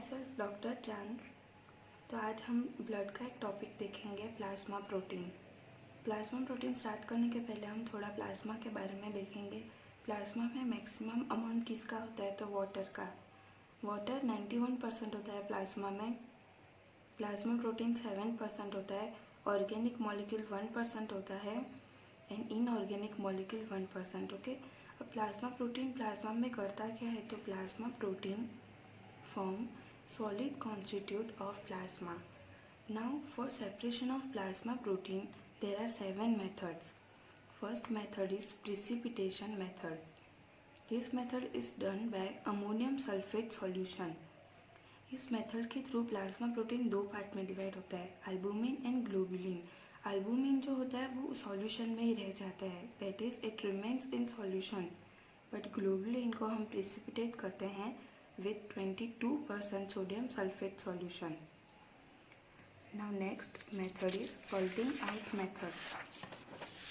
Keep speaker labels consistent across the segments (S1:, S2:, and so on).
S1: Self doctor चांद। तो आज हम ब्लड का एक टॉपिक देखेंगे, plasma protein. Plasma protein start करने के पहले हम थोड़ा प्लाज्मा के बारे में देखेंगे। प्लाज्मा में मैक्सिमम अमाउंट किसका होता है, तो वाटर का। वाटर 91% होता है प्लाज्मा में। प्लाज्मा प्रोटीन 7% होता है। ऑर्गेनिक मॉलिक्यूल 1% होता है एंड इनऑर्गेनिक मॉलिक्यूल 1%। ओके, अब प्लाज्मा प्रोटीन प्लाज्मा में करता क्या है, तो plasma protein form solid constitute of plasma. Now for separation of plasma protein there are 7 methods. First method is precipitation method. This method is done by ammonium sulfate solution. इस method के through plasma protein दो part में divide होता है, albumin and globulin. Albumin जो होता है वो सॉल्यूशन में ही रह जाता है, that is it remains in solution, but globulin को हम प्रिसिपिटेट करते हैं with 22% sodium sulfate solution. Now next method is salting out method.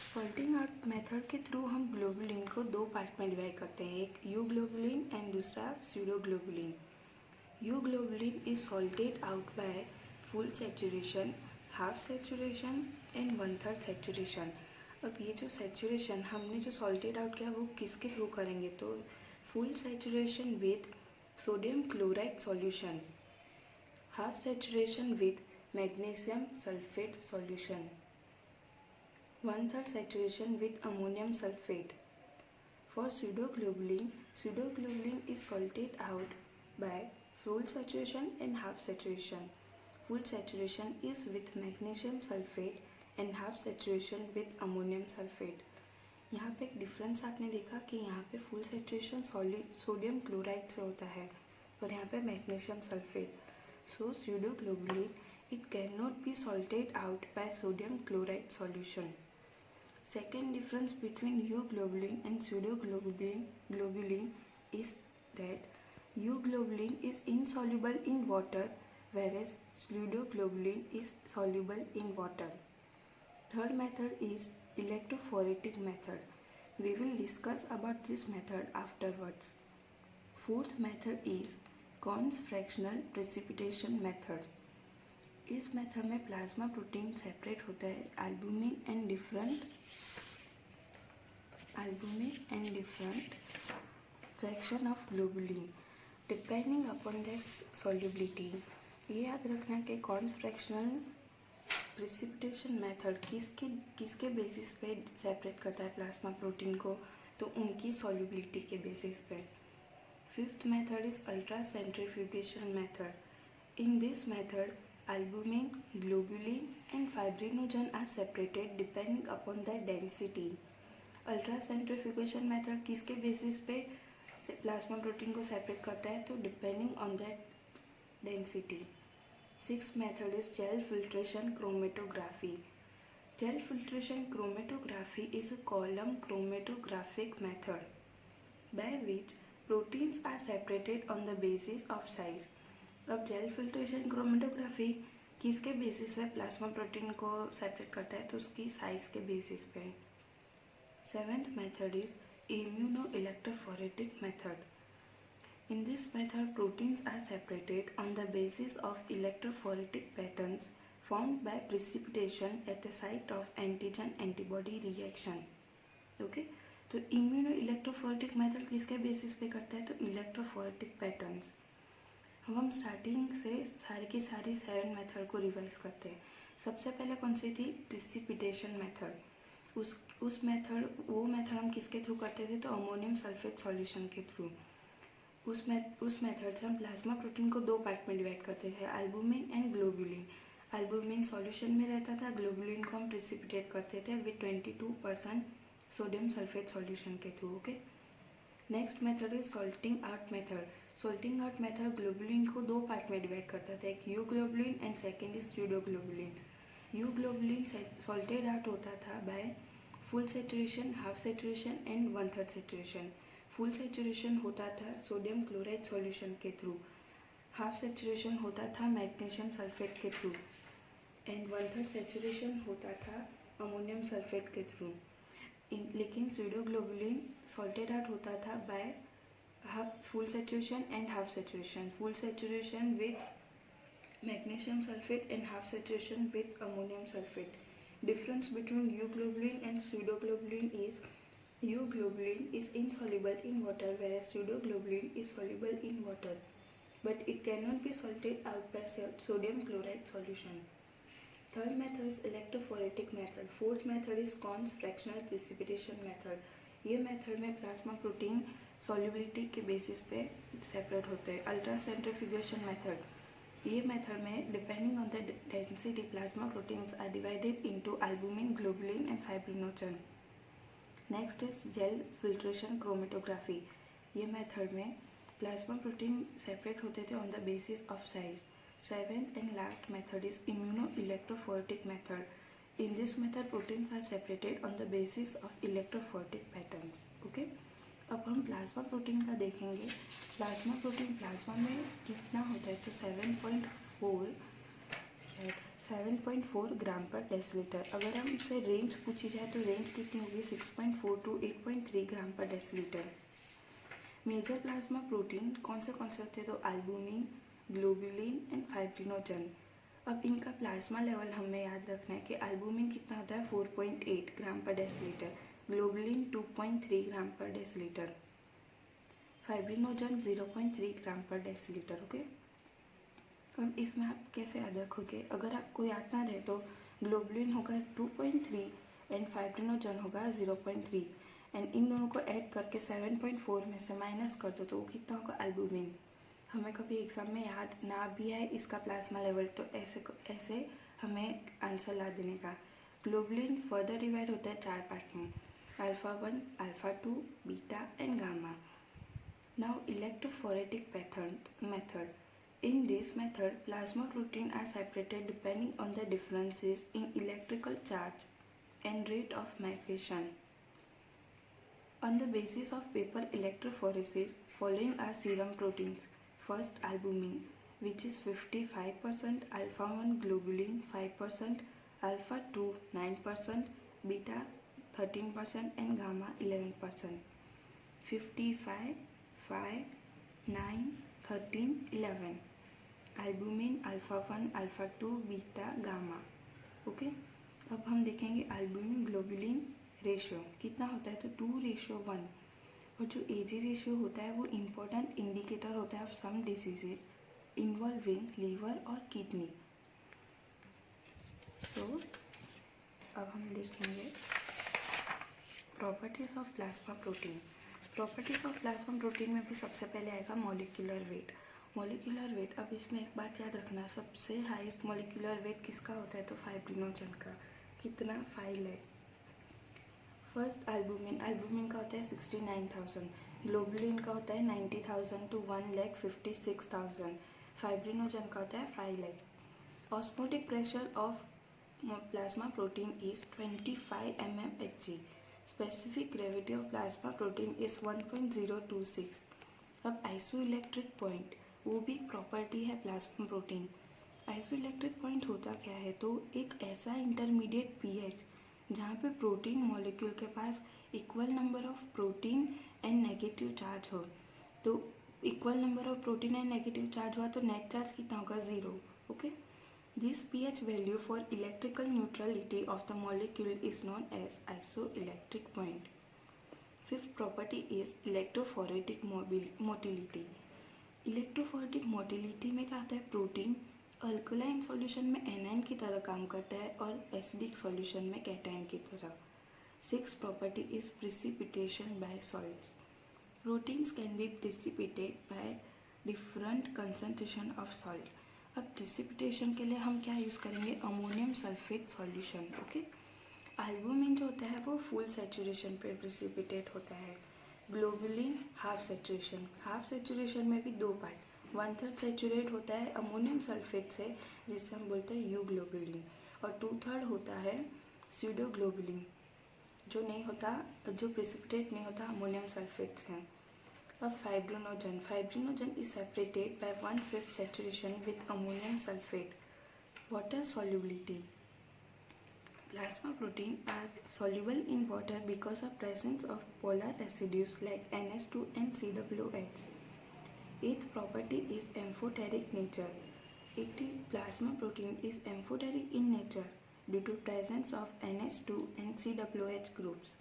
S1: Salting out method के थ्रू हम ग्लोबुलिन को दो पार्ट में डिवाइड करते हैं, एक यू ग्लोबुलिन एंड दूसरा pseudo globulin. You globulin is salted out bye full saturation, half saturation and 1/3 saturation. अब ये जो सैचुरेशन हमने जो सॉल्टेड आउट किया वो किसके थ्रू करेंगे, तो full saturation with sodium chloride solution, half saturation with magnesium sulfate solution, 1/3 saturation with ammonium sulfate. For pseudoglobulin, pseudoglobulin is salted out by full saturation and half saturation. Full saturation is with magnesium sulfate and half saturation with ammonium sulfate. यहाँ पे एक difference आपने देखा कि यहाँ पे full saturation sodium chloride से होता है और यहाँ पे magnesium sulphate. So pseudoglobulin it can not be salted out by sodium chloride solution. Second difference between euglobulin and pseudoglobulin is that euglobulin is insoluble in water whereas pseudoglobulin is soluble in water. Third method is electrophoretic method. We will discuss about this method afterwards. Fourth method is Korn's fractional precipitation method. इस method में plasma protein separate होता है albumin and different fraction of globulin depending upon their solubility. ये याद रखना कि corns fractional precipitation method किसके basis पे सेपरेट करता है प्लाज्मा प्रोटीन को, तो उनकी सॉल्युबिलिटी के बेसिस पे। Fifth method is ultra centrifugation method. In this method albumin, globulin and fibrinogen are separated depending upon the density. Ultra centrifugation method किसके बेसिस पे प्लाज्मा प्रोटीन को सेपरेट करता है, तो depending on that density. Sixth method is gel filtration chromatography. Gel filtration chromatography is a column chromatographic method by which proteins are separated on the basis of size. अब gel filtration chromatography किसके basis पे plasma protein को separate करता है, तो उसकी size के basis पे। Seventh method is immunoelectrophoretic method. In this method, proteins are separated on the basis of electrophoretic patterns formed by precipitation at the site of antigen-antibody reaction. Okay? तो immunoelectrophoretic method किसके basis पे करता है, तो electrophoretic patterns। अब हम starting से सारी की सारी 7 मेथड को रिवाइज करते हैं। सबसे पहले कौन सी थी, प्रिसिपिटेशन मेथड। वो मेथड हम किसके थ्रू करते थे, तो अमोनियम सल्फेट सॉल्यूशन के थ्रू। उस मेथड से हम प्लाज्मा प्रोटीन को दो पार्ट में डिवाइड करते थे, albumin and globulin. Albumin solution में रहता था, ग्लोबुलिन को हम प्रिसिपिटेट करते थे विद 22% सोडियम सल्फेट सॉल्यूशन के through. Okay, next method is salting out method. Salting out method globulin को दो पार्ट में डिवाइड करता था, एक euglobulin and second is pseudoglobulin. Euglobulin salted out होता था by full saturation, half saturation and 1/3 saturation. Full saturation होता था सोडियम क्लोराइड सॉल्यूशन के थ्रू, हाफ सैचुरेशन होता था मैग्नीशियम सल्फेट के थ्रू एंड 1/3 सैचुरेशन होता था अमोनियम सल्फेट के थ्रू। लेकिन स्यूडोग्लोबुलिन सॉल्टेड आउट होता था bye full saturation and half saturation. Full saturation with magnesium sulfate and half saturation with ammonium sulfate. Difference between euglobulin and pseudoglobulin is euglobulin is insoluble in water whereas pseudoglobulin is soluble in water, but it cannot be salted out by sodium chloride solution. Third method is electrophoretic method. Fourth method is Korn's fractional precipitation method. ये method में plasma protein solubility के basis पे separate होते हैं. Ultra centrifugation method. ये method में depending on the density plasma proteins are divided into albumin, globulin and fibrinogen. Next is gel filtration chromatography. ये method में प्लाज्मा प्रोटीन सेपरेट होते थे on the basis of size. Seventh and last method is immunoelectrophoretic method. In this method, proteins are separated on the basis of electrophoretic patterns. Okay? अब हम plasma protein का देखेंगे. Plasma protein plasma में कितना होता है तो 7.4 ग्राम पर डेसीलीटर. अगर हमसे रेंज पूछी जाए तो रेंज कितनी होगी 6.4 to 8.3 ग्राम पर डेसीलीटर. मेजर प्लाज्मा प्रोटीन कौन से होते हैं तो एल्बुमिन, ग्लोबुलिन एंड फाइब्रिनोजन. अब इनका प्लाज्मा लेवल हमें याद रखना है कि एल्बुमिन कितना होता है 4.8 ग्राम पर डेसीलीटर, ग्लोबुलिन 2.3 ग्राम पर डेसीलीटर, फाइब्रिनोजन 0.3 ग्राम पर डेसीलीटर. ओके, अब इसमें आप कैसे याद रखोगे? अगर आपको याद ना रहे तो ग्लोबुलिन होगा 2.3 एंड फाइब्रिनोजन होगा 0.3 एंड इन दोनों को ऐड करके 7.4 में से माइनस कर दो तो वो कितना होगा एल्बुमिन. हमें कभी एग्जाम में याद ना भी आए इसका प्लाज्मा लेवल तो ऐसे हमें आंसर ला देने का. ग्लोबुलिन फर्दर डिवाइड होता है 4 पार्ट में, alpha 1, alpha 2, beta and gamma. Now electrophoretic method. In this method, plasma protein are separated depending on the differences in electrical charge and rate of migration. On the basis of paper electrophoresis, following are serum proteins. First, albumin, which is 55%, alpha 1 globulin 5%, alpha 2 9%, beta 13% and gamma 11%. 55, 5, 9, 13, 11. Albumin, alpha 1, alpha 2, beta, gamma. Okay, अब हम देखेंगे albumin globulin ratio कितना होता है तो 2:1. और जो एजी ratio होता है वो इम्पोर्टेंट इंडिकेटर होता है of some diseases involving liver और किडनी. सो अब हम देखेंगे properties of plasma protein. Properties of plasma protein में भी सबसे पहले आएगा मॉलिक्यूलर वेट. मॉलिक्यूलर वेट, अब इसमें एक बात याद रखना, सबसे हाईएस्ट मॉलिक्यूलर वेट किसका होता है तो फाइब्रिनोजन का. कितना 5 लाख. फर्स्ट एल्बुमिन, एल्बुमिन का होता है 69,000, ग्लोबुलिन का होता है 90,000 to 1,56,000, फाइब्रिनोजन का होता है 5 lakh. Osmotic pressure of plasma protein is 25 mmHg. Specific gravity of plasma protein is 1.026. अब आइसोइलेक्ट्रिक पॉइंट वो भी एक प्रॉपर्टी है प्लाज्मा प्रोटीन. आइसोइलेक्ट्रिक पॉइंट होता क्या है तो एक ऐसा इंटरमीडिएट पीएच जहाँ पे प्रोटीन मॉलिक्यूल के पास equal number of protein and negative charge हो. तो equal number of protein and negative charge हुआ तो नेट चार्ज कितना होगा 0. Okay, this pH value for electrical neutrality of the molecule is known as isoelectric point. Fifth property is electrophoretic motility. Electrophoretic motility में क्या होता है protein alkaline solution में A9 की तरह काम करता है और एसिडिक सॉल्यूशन में कैटाइन की तरह. Six property is precipitation by salts. Proteins can be precipitated by different concentration of salt. अब प्रिसिपिटेशन के लिए हम क्या यूज़ करेंगे ammonium sulphate solution. Okay, albumin जो होता है वो फुल सैचुरेशन पे प्रिसिपिटेट होता है. Globulin half saturation. Half saturation में भी 2 पार्ट, 1/3 सैचुरेट होता है अमोनियम सल्फेट से जिससे हम बोलते हैं यू ग्लोबुलिन और 2/3 होता है स्यूडो ग्लोबुलिन जो नहीं होता, जो प्रिसिपिटेट नहीं होता अमोनियम सल्फेट से. अब fibrinogen. Fibrinogen is separated by 1/5 saturation with ammonium sulfate. Water solubility. Plasma protein are soluble in water because of presence of polar residues like NH2 and COOH. Eighth property is amphoteric nature. Plasma protein is amphoteric in nature due to presence of NH2 and COOH groups.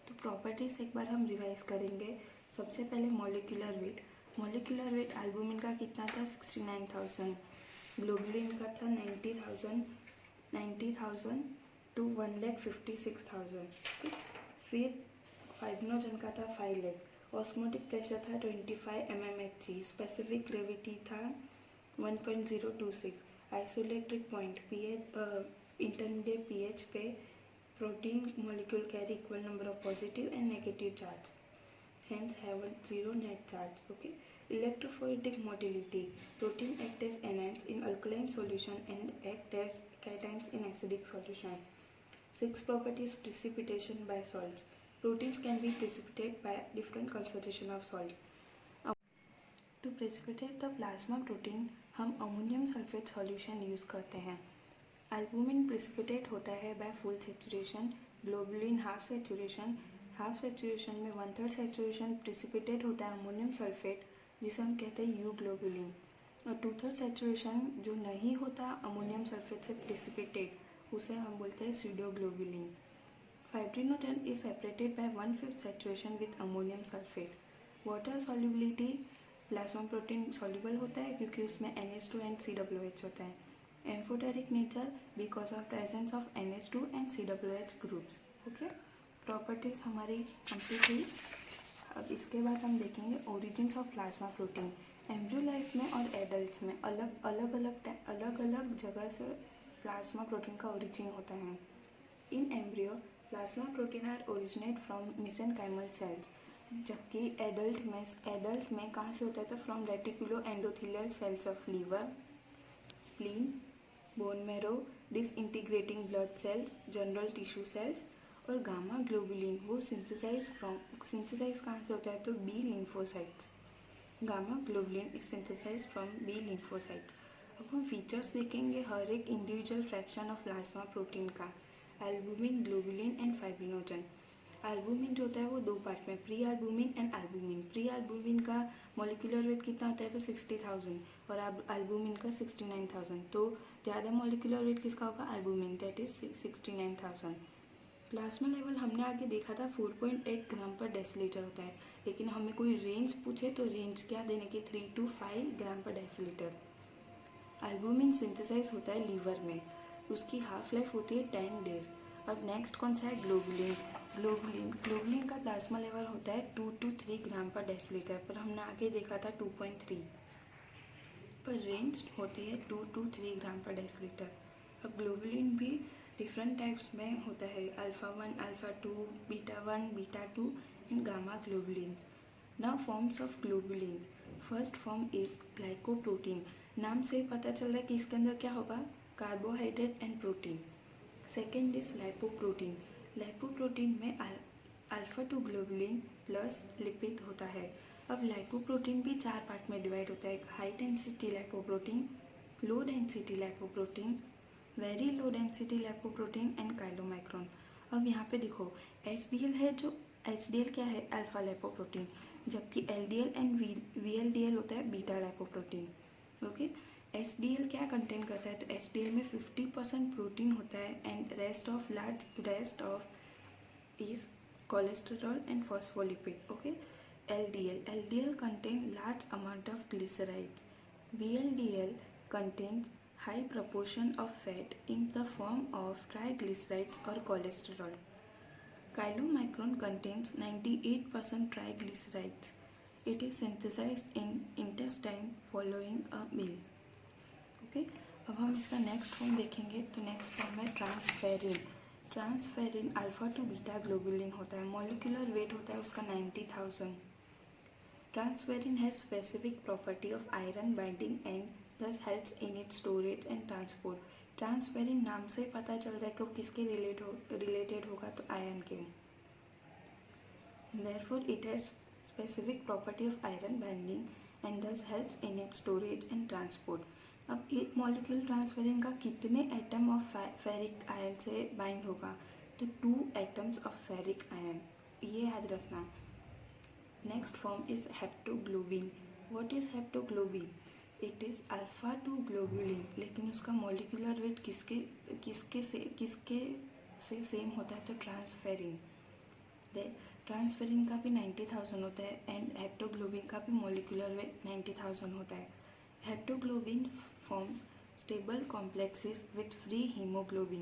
S1: तो properties एक बार हम revise करेंगे. सबसे पहले molecular weight. Molecular weight albumin का कितना था? 69,000. Globulin का था 90,000 to 1,56,000. फिर फाइब्रिनोजन का था 5 लाख. ऑस्मोटिक प्रेशर था 25 mmHg. स्पेसिफिक ग्रेविटी था 1.026. आइसोइलेक्ट्रिक पॉइंट इंटरमीडिएट pH पे protein molecule carry equal number of positive and negative charge, hence have a zero net charge. Okay. Electrophoretic motility. Protein act as anions in alkaline solution and act as cations in acidic solution. Sixth property is precipitation by salts. Proteins can be precipitated by different concentration of salt. To precipitate the plasma protein हम ammonium sulphate solution use करते हैं. Albumin precipitate होता है by full saturation. Globulin half saturation. Half saturation में 1/3 saturation precipitate होता है ammonium sulphate जिसे हम कहते हैं यू ग्लोबुलिन. और 2/3 सेचुरेशन जो नहीं होता अमोनियम सल्फेट से प्रेसिपिटेट उसे हम बोलते हैं pseudo globulin. Fibrinogen is separated by 1/5 saturation with ammonium sulphate. Water solubility. Plasma protein soluble होता है क्योंकि उसमें NH2 एंड COOH होता है. Amphoteric nature because of presence of NH2 and COOH groups. Okay. Properties हमारी कंप्लीट हुई. अब इसके बाद हम देखेंगे origins of plasma protein. Embryo life में और एडल्ट्स में अलग अलग जगह से प्लाज्मा प्रोटीन का ओरिजिन होता है. In embryo plasma protein are originate from mesenchymal cells. जबकि एडल्ट में कहाँ से होता है? तो from reticuloendothelial cells of liver, spleen, bone marrow, disintegrating blood cells, general tissue cells. और गामा ग्लोबुलिन वो सिंथेसाइज कहाँ से होता है? तो B lymphocytes. Gamma globulin is synthesize from B lymphocytes. अब हम फीचर्स देखेंगे हर एक individual fraction of plasma protein का. Albumin, globulin and fibrinogen. Albumin जो होता है वो दो पार्ट में, pre albumin and albumin. Pre albumin का मॉलिक्यूलर वेट कितना होता है? तो 60,000 और एल्बुमिन का 69,000. तो ज़्यादा मॉलिक्यूलर वेट किसका होगा? Albumin, that is 69,000. Plasma level हमने आगे देखा था 4.8 ग्राम पर डेसीलीटर होता है. लेकिन हमें कोई रेंज पूछे तो रेंज क्या देने की? 3 to 5 ग्राम पर डेसीलीटर. एल्बुमिन सिंथेसाइज होता है लीवर में. उसकी हाफ लाइफ होती है 10 days. अब नेक्स्ट कौन सा है? ग्लोबुलिन. ग्लोबुलिन का प्लाज्मा लेवल होता है 2 to 3 ग्राम पर डेसीलीटर. पर हमने आगे देखा था 2.3 पर रेंज होती है 2 to 3 ग्राम पर डेसीलीटर. अब ग्लोबुलिन भी डिफरेंट टाइप्स में होता है. Alpha 1, alpha 2, beta 1, beta 2 and gamma globulins. Now forms of globulins. First form is glycoprotein. नाम से पता चल रहा है कि इसके अंदर क्या होगा? Carbohydrate and protein. Second is lipoprotein. Lipoprotein में अल्फा 2 ग्लोबुलिन प्लस लिपिड होता है. अब लाइपोप्रोटीन भी 4 पार्ट में डिवाइड होता है. High density lipoprotein, low density lipoprotein, very low density lipoprotein and chylomicron. अब यहाँ पे देखो HDL है. जो HDL क्या है? Alpha lipoprotein. जबकि LDL एंड VLDL होता है बीटा लाइपोप्रोटीन. ओके. HDL क्या कंटेन करता है? तो HDL में 50% प्रोटीन होता है and rest of is cholesterol and phospholipid. Okay. LDL contain large amount of glycerides. VLDL contains high proportion of fat in the form of triglycerides or cholesterol. Chylomicron contains 98% triglycerides. It is synthesized in intestine following a meal. Okay. अब हम इसका next form देखेंगे. तो next form है transferrin. Transferrin alpha 2 beta globulin होता है. Molecular weight होता है उसका 90,000. Transferrin has specific property of iron binding and this helps in its storage and transport. Transferrin नाम से पता चल रहा है कि वो किसके रिलेटेड होगा? तो आयरन के. Therefore it has specific property of iron binding and thus helps in its storage and transport. अब एक मॉलिक्यूल ट्रांसफेरिन का कितने एटम ऑफ फेरिक आयन से बाइंड होगा, तो 2 एटम्स ऑफ फेरिक आयन, ये याद रखना। Next form is haptoglobin. What is haptoglobin? It is alpha 2 globulin, लेकिन उसका मॉलिक्यूलर वेट किसके से सेम होता है, तो ट्रांसफेरिन। ट्रांसफेरिन का भी 90,000 होता है एंड हेप्टोग्लोबिन का भी मॉलिक्यूलर वेट 90,000 होता है। Haptoglobin forms stable complexes with free hemoglobin.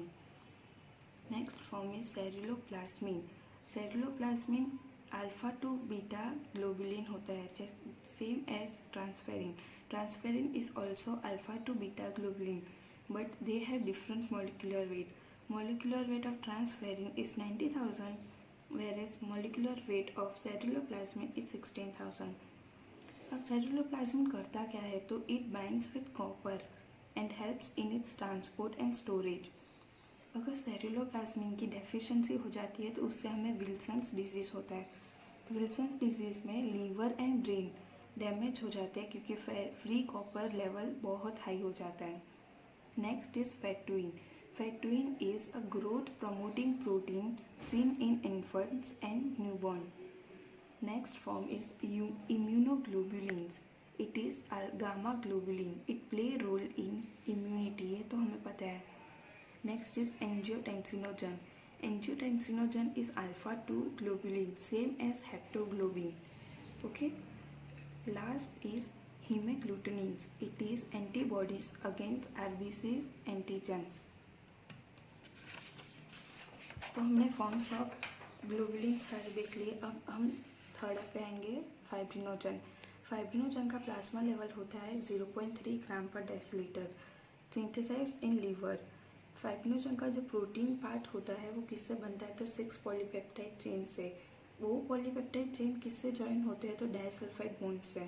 S1: Next form is ceruloplasmin. Ceruloplasmin alpha to beta globulin होता है, same as transferrin. Transferrin is also alpha to beta globulin, but they have different molecular weight. Molecular weight of transferrin is 90,000, whereas molecular weight of ceruloplasmin is 16,000. अब सेरुलोप्लाज्म करता क्या है, तो it binds with copper and helps in it's transport and storage. अगर ceruloplasmin की deficiency हो जाती है तो उससे हमें विल्सन्स डिजीज़ होता है। विल्सन्स डिजीज़ में लीवर एंड ब्रेन डैमेज हो जाते हैं क्योंकि फ्री कॉपर लेवल बहुत हाई हो जाता है। Next is fetuin. Fetuin is a growth promoting protein seen in infants and newborn. Next form is immunoglobulins. It is gamma globulin. It play role in immunity, ये तो हमें पता है. Next is angiotensinogen. Angiotensinogen is alpha 2 globulin, same as haptoglobin. Okay. Last is hemagglutinin. It is antibodies against RBC's antigens. तो हमने forms of globulin सारे देख लिए. अब हम थर्ड पे आएंगे, फाइब्रिनोजन. फाइब्रिनोजन का प्लाज्मा लेवल होता है 0.3 ग्राम पर decilitre, synthesised in liver. Fibrinogen का जो प्रोटीन पार्ट होता है वो किससे बनता है, तो 6 पॉलीपेप्टाइड चेन से. वो पॉलीपेप्टाइड चेन किससे ज्वाइन होते हैं, तो डाइसल्फाइड बॉन्ड से.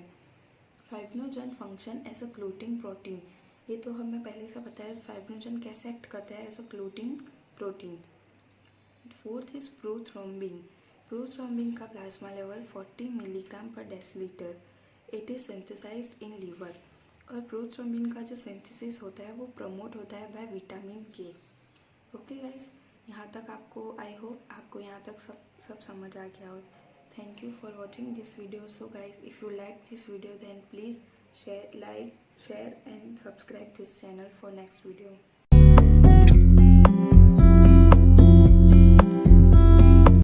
S1: Fibrinogen function as a clotting protein. ये तो हमें पहले से पता है फाइब्रिनोजन कैसे एक्ट करता है as a clotting protein. Fourth is prothrombin. Prothrombin का प्लाज्मा लेवल 40 मिलीग्राम पर decilitre. It is synthesised in liver. और प्रोथ्रोम्बिन का जो सिंथेसिस होता है वो प्रमोट होता है by vitamin K. Okay guys, यहाँ तक आपको, आई होप आपको यहाँ तक सब समझ आ गया हो. Thank you for watching this video. So guys, if you like this video then please share and subscribe this channel for next video.